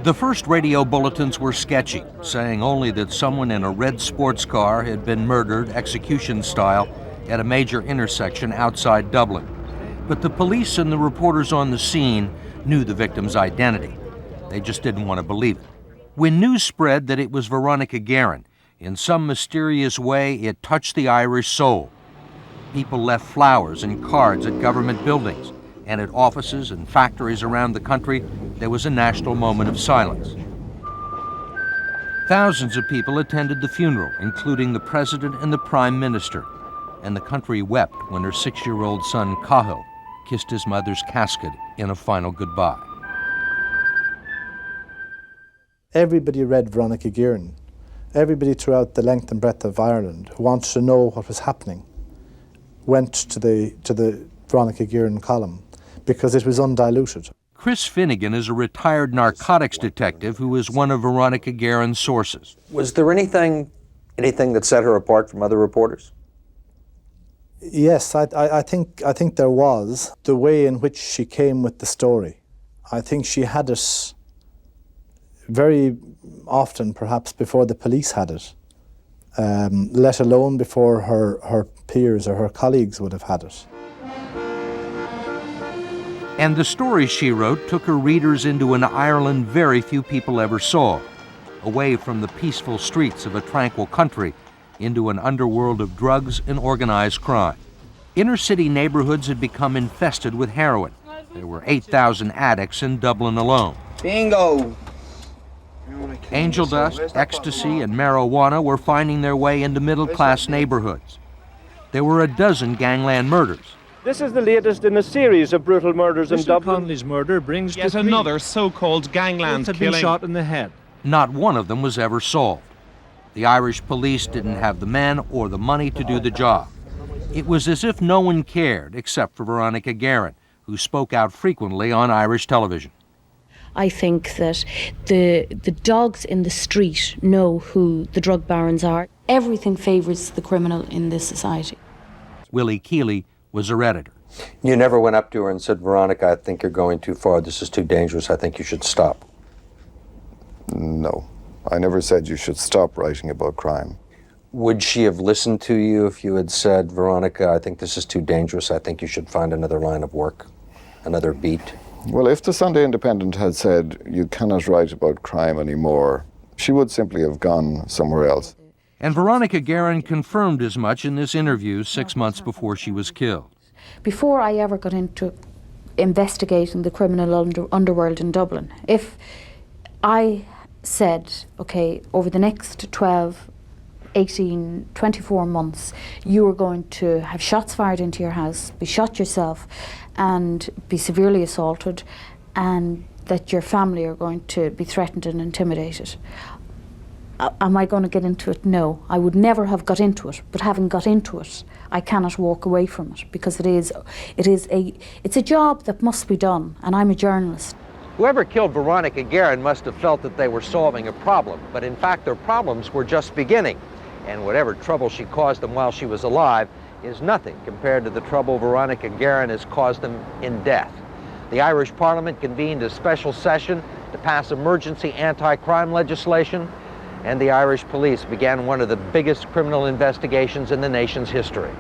The first radio bulletins were sketchy, saying only that someone in a red sports car had been murdered execution style at a major intersection outside Dublin. But the police and the reporters on the scene knew the victim's identity. They just didn't want to believe it. When news spread that it was Veronica Guerin, in some mysterious way it touched the Irish soul. People left flowers and cards at government buildings, and at offices and factories around the country, there was a national moment of silence. Thousands of people attended the funeral, including the president and the prime minister, and the country wept when her 6-year-old son, Cathal, kissed his mother's casket in a final goodbye. Everybody read Veronica Guerin. Everybody throughout the length and breadth of Ireland who wanted to know what was happening went to the Veronica Guerin column because it was undiluted. Chris Finnegan is a retired narcotics detective who is one of Veronica Guerin's sources. Was there anything that set her apart from other reporters? Yes, I think there was. The way in which she came with the story. I think she had it very often, perhaps before the police had it, let alone before her peers or her colleagues would have had it. And the stories she wrote took her readers into an Ireland very few people ever saw, away from the peaceful streets of a tranquil country into an underworld of drugs and organized crime. Inner-city neighborhoods had become infested with heroin. There were 8,000 addicts in Dublin alone. Bingo! Angel dust, ecstasy, and marijuana were finding their way into middle-class neighborhoods. There were a dozen gangland murders. This is the latest in a series of brutal murders in Dublin. Connolly's murder brings yet another so-called gangland killing. Been shot in the head. Not one of them was ever solved. The Irish police didn't have the men or the money to do the job. It was as if no one cared except for Veronica Guerin, who spoke out frequently on Irish television. I think that the dogs in the street know who the drug barons are. Everything favours the criminal in this society. Willie Keeley was her editor. You never went up to her and said, Veronica, I think you're going too far. This is too dangerous. I think you should stop. No. I never said you should stop writing about crime. Would she have listened to you if you had said, Veronica, I think this is too dangerous. I think you should find another line of work, another beat? Well, if the Sunday Independent had said, you cannot write about crime anymore, she would simply have gone somewhere else. And Veronica Guerin confirmed as much in this interview 6 months before she was killed. Before I ever got into investigating the criminal underworld in Dublin, if I said, okay, over the next 12, 18, 24 months, you are going to have shots fired into your house, be shot yourself, and be severely assaulted, and that your family are going to be threatened and intimidated. Am I going to get into it? No, I would never have got into it. But having got into it, I cannot walk away from it because it's a job that must be done, and I'm a journalist. Whoever killed Veronica Guerin must have felt that they were solving a problem, but in fact their problems were just beginning. And whatever trouble she caused them while she was alive is nothing compared to the trouble Veronica Guerin has caused them in death. The Irish Parliament convened a special session to pass emergency anti-crime legislation, and the Irish police began one of the biggest criminal investigations in the nation's history.